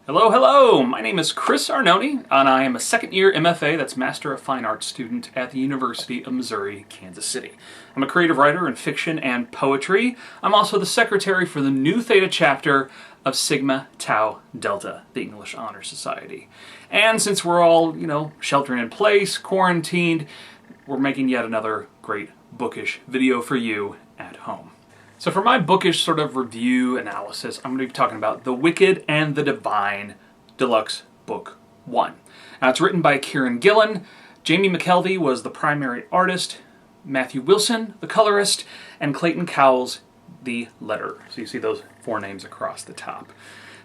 Hello, hello! My name is Chris Arnone, and I am a second-year MFA, that's Master of Fine Arts student at the University of Missouri, Kansas City. I'm a creative writer in fiction and poetry. I'm also the secretary for the Nu Theta chapter of Sigma Tau Delta, the English Honor Society. And since we're all, sheltering in place, quarantined, we're making yet another great bookish video for you at home. So for my bookish sort of review analysis, I'm going to be talking about The Wicked and the Divine, Deluxe Book 1. Now it's written by Kieran Gillen. Jamie McKelvey was the primary artist, Matthew Wilson, the colorist, and Clayton Cowles, the letterer. So you see those four names across the top.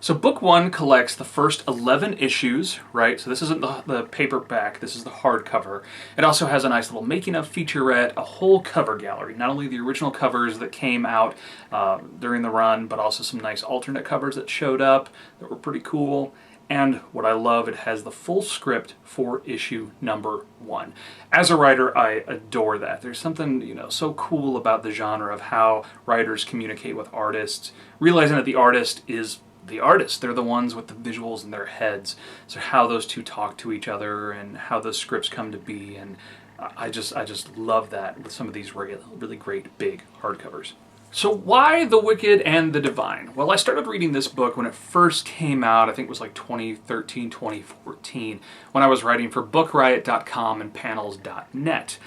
So book 1 collects the first 11 issues, right? So this isn't the paperback, this is the hardcover. It also has a nice little making of featurette, a whole cover gallery. Not only the original covers that came out during the run, but also some nice alternate covers that showed up that were pretty cool. And what I love, it has the full script for issue number 1. As a writer, I adore that. There's something, so cool about the genre of how writers communicate with artists, realizing that the artist is the artist. They're the ones with the visuals in their heads. So how those two talk to each other and how those scripts come to be. And I just love that with some of these really great big hardcovers. So why The Wicked and the Divine? Well, I started reading this book when it first came out. I think it was like 2013, 2014, when I was writing for bookriot.com and panels.net.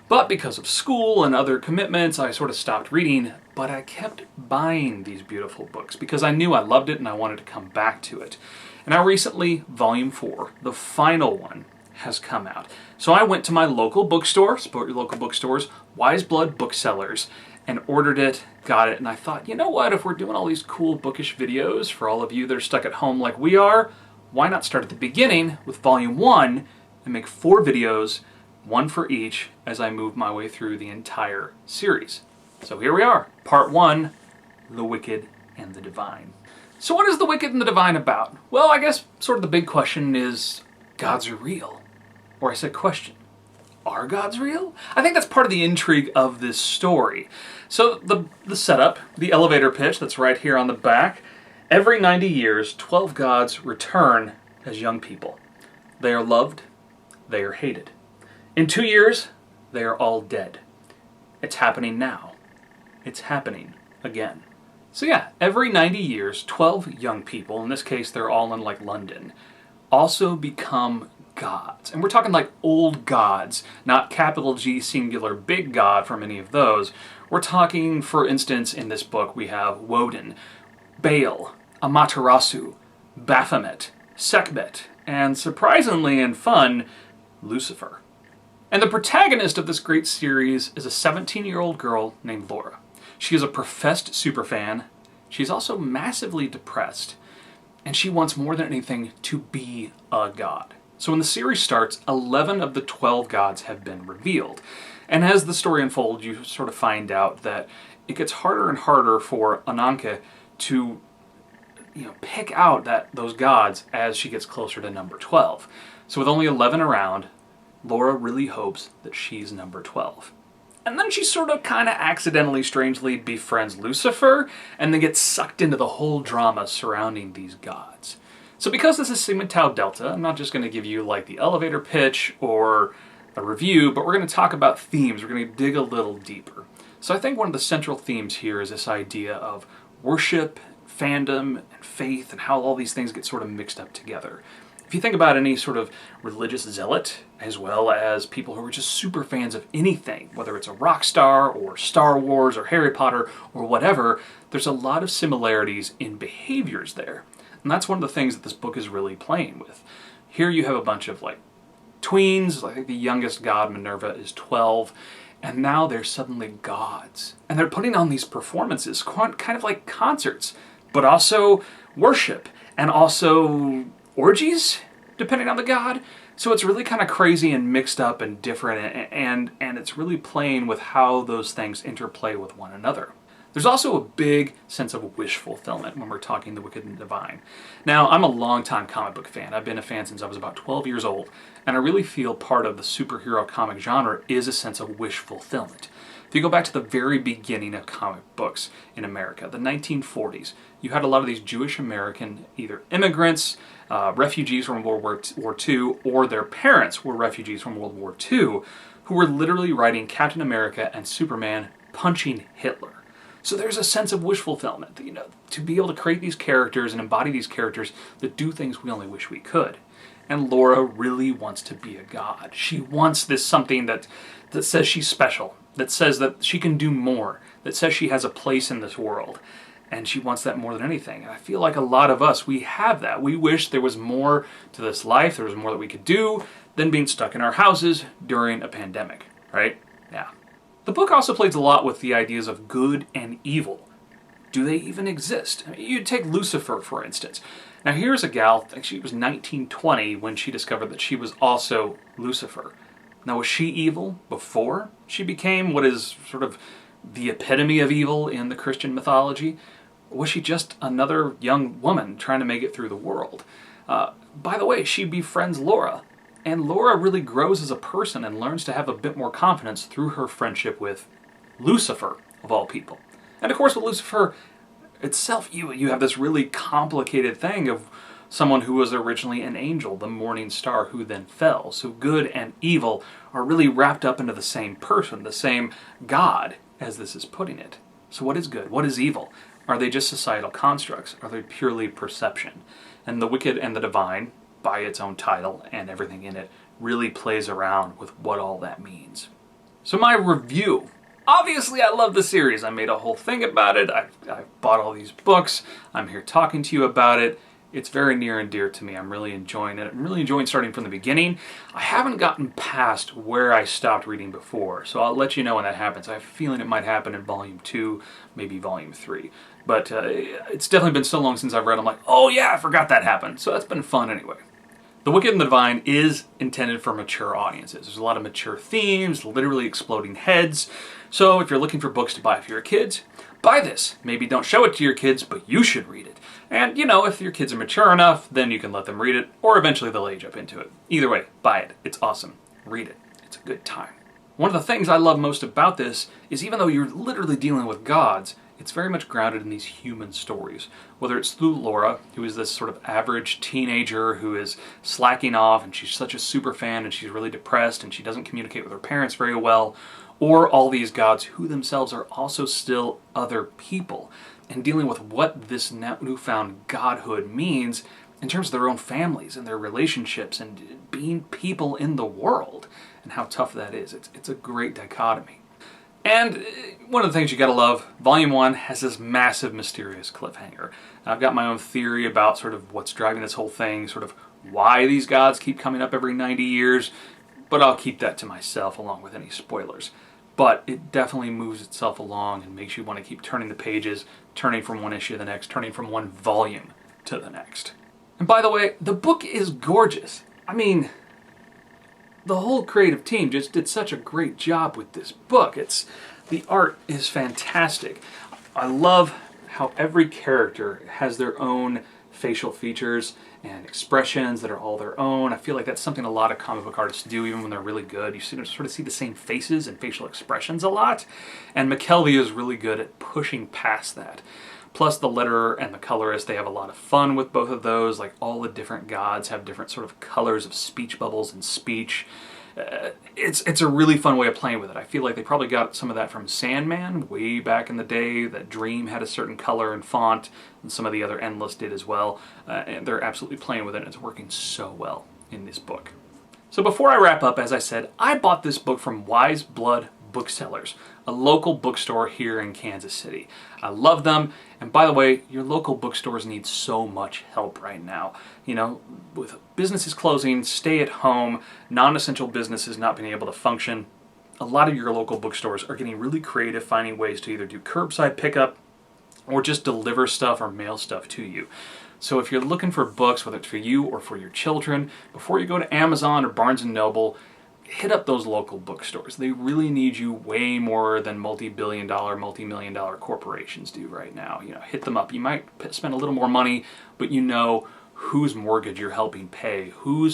But because of school and other commitments, I sort of stopped reading, but I kept buying these beautiful books because I knew I loved it and I wanted to come back to it. And now recently, Volume 4, the final one, has come out. So I went to my local bookstore, support your local bookstores, Wise Blood Booksellers, and ordered it, got it, and I thought, you know what, if we're doing all these cool bookish videos for all of you that are stuck at home like we are, why not start at the beginning with Volume 1 and make 4 videos, one for each, as I move my way through the entire series. So here we are, Part 1, The Wicked and the Divine. So what is The Wicked and the Divine about? Well, I guess sort of the big question is, gods are real? Or I said question, are gods real? I think that's part of the intrigue of this story. So the setup, the elevator pitch that's right here on the back, every 90 years, 12 gods return as young people. They are loved, they are hated. In 2 years, they are all dead. It's happening now. It's happening again. So yeah, every 90 years, 12 young people, in this case they're all in like London, also become gods. And we're talking like old gods, not capital G singular big god from any of those. We're talking, for instance, in this book we have Woden, Baal, Amaterasu, Baphomet, Sekhmet, and surprisingly and fun, Lucifer. And the protagonist of this great series is a 17-year-old girl named Laura. She is a professed superfan. She's also massively depressed, and she wants more than anything to be a god. So when the series starts, 11 of the 12 gods have been revealed. And as the story unfolds, you sort of find out that it gets harder and harder for Ananke to pick out those gods as she gets closer to number 12. So with only 11 around, Laura really hopes that she's number 12. And then she sort of kind of accidentally, strangely befriends Lucifer and then gets sucked into the whole drama surrounding these gods. So because this is Sigma Tau Delta, I'm not just going to give you like the elevator pitch or a review, but we're going to talk about themes. We're going to dig a little deeper. So I think one of the central themes here is this idea of worship, fandom, and faith, and how all these things get sort of mixed up together. If you think about any sort of religious zealot, as well as people who are just super fans of anything, whether it's a rock star or Star Wars or Harry Potter or whatever, there's a lot of similarities in behaviors there. And that's one of the things that this book is really playing with. Here you have a bunch of like tweens, I think the youngest god, Minerva, is 12, and now they're suddenly gods. And they're putting on these performances, kind of like concerts, but also worship, and also orgies, depending on the god. So it's really kind of crazy and mixed up and different, and it's really playing with how those things interplay with one another. There's also a big sense of wish fulfillment when we're talking The Wicked and the Divine. Now, I'm a longtime comic book fan. I've been a fan since I was about 12 years old, and I really feel part of the superhero comic genre is a sense of wish fulfillment. If you go back to the very beginning of comic books in America, the 1940s, you had a lot of these Jewish American either immigrants, refugees from World War II, or their parents were refugees from World War II, who were literally writing Captain America and Superman punching Hitler. So there's a sense of wish fulfillment, to be able to create these characters and embody these characters that do things we only wish we could. And Laura really wants to be a god. She wants this something that says she's special, that says that she can do more, that says she has a place in this world. And she wants that more than anything. And I feel like a lot of us, we have that. We wish there was more to this life, there was more that we could do than being stuck in our houses during a pandemic, right? Yeah. The book also plays a lot with the ideas of good and evil. Do they even exist? I mean, you take Lucifer, for instance. Now here's a gal, I think she was 1920 when she discovered that she was also Lucifer. Now was she evil before she became what is sort of the epitome of evil in the Christian mythology? Or was she just another young woman trying to make it through the world? By the way, she befriends Laura. And Laura really grows as a person and learns to have a bit more confidence through her friendship with Lucifer, of all people. And of course with Lucifer itself, you have this really complicated thing of someone who was originally an angel, the morning star, who then fell. So good and evil are really wrapped up into the same person, the same God, as this is putting it. So what is good? What is evil? Are they just societal constructs? Are they purely perception? And the wicked and the divine, by its own title and everything in it, really plays around with what all that means. So my review. Obviously I love the series. I made a whole thing about it. I bought all these books. I'm here talking to you about it. It's very near and dear to me. I'm really enjoying it. I'm really enjoying starting from the beginning. I haven't gotten past where I stopped reading before, so I'll let you know when that happens. I have a feeling it might happen in Volume 2, maybe Volume 3. But it's definitely been so long since I've read, I'm like, oh yeah, I forgot that happened. So that's been fun anyway. The Wicked and the Divine is intended for mature audiences. There's a lot of mature themes, literally exploding heads. So if you're looking for books to buy for your kids, buy this. Maybe don't show it to your kids, but you should read it. And, if your kids are mature enough, then you can let them read it, or eventually they'll age up into it. Either way, buy it. It's awesome. Read it. It's a good time. One of the things I love most about this is even though you're literally dealing with gods, it's very much grounded in these human stories. Whether it's through Laura, who is this sort of average teenager who is slacking off and she's such a super fan and she's really depressed and she doesn't communicate with her parents very well, or all these gods who themselves are also still other people and dealing with what this newfound godhood means in terms of their own families and their relationships and being people in the world and how tough that is. It's a great dichotomy. And one of the things you gotta love, Volume 1 has this massive mysterious cliffhanger. I've got my own theory about sort of what's driving this whole thing, sort of why these gods keep coming up every 90 years, but I'll keep that to myself along with any spoilers. But it definitely moves itself along and makes you want to keep turning the pages, turning from one issue to the next, turning from one volume to the next. And by the way, the book is gorgeous. I mean, the whole creative team just did such a great job with this book. The art is fantastic. I love how every character has their own facial features and expressions that are all their own. I feel like that's something a lot of comic book artists do, even when they're really good. You sort of see the same faces and facial expressions a lot, and McKelvey is really good at pushing past that. Plus the letterer and the colorist, they have a lot of fun with both of those. Like all the different gods have different sort of colors of speech bubbles and speech. It's a really fun way of playing with it. I feel like they probably got some of that from Sandman way back in the day. That Dream had a certain color and font, and some of the other Endless did as well. And they're absolutely playing with it, and it's working so well in this book. So before I wrap up, as I said, I bought this book from Wise Blood Booksellers, a local bookstore here in Kansas City. I love them, and by the way, your local bookstores need so much help right now. With businesses closing, stay at home, non-essential businesses not being able to function, a lot of your local bookstores are getting really creative, finding ways to either do curbside pickup or just deliver stuff or mail stuff to you. So if you're looking for books, whether it's for you or for your children, before you go to Amazon or Barnes & Noble, hit up those local bookstores. They really need you way more than multi-billion dollar, multi-million dollar corporations do right now. Hit them up. You might spend a little more money, but you know whose mortgage you're helping pay, who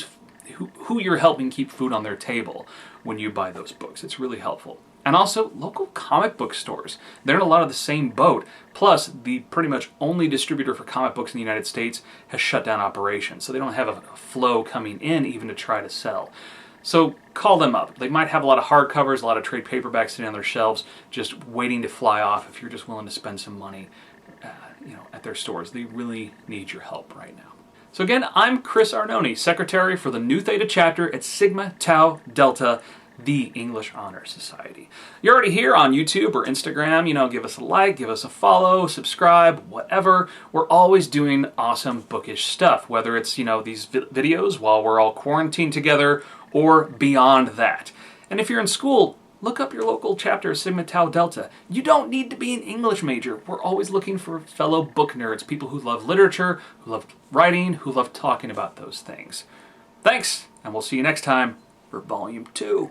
you're helping keep food on their table when you buy those books. It's really helpful. And also local comic book stores. They're in a lot of the same boat. Plus, the pretty much only distributor for comic books in the United States has shut down operations, so they don't have a flow coming in even to try to sell. So call them up. They might have a lot of hardcovers, a lot of trade paperbacks sitting on their shelves, just waiting to fly off if you're just willing to spend some money at their stores. They really need your help right now. So again, I'm Chris Arnone, Secretary for the Nu Theta chapter at Sigma Tau Delta, the English Honor Society. You're already here on YouTube or Instagram, give us a like, give us a follow, subscribe, whatever. We're always doing awesome bookish stuff, whether it's, these videos while we're all quarantined together or beyond that. And if you're in school, look up your local chapter of Sigma Tau Delta. You don't need to be an English major. We're always looking for fellow book nerds, people who love literature, who love writing, who love talking about those things. Thanks, and we'll see you next time for Volume 2.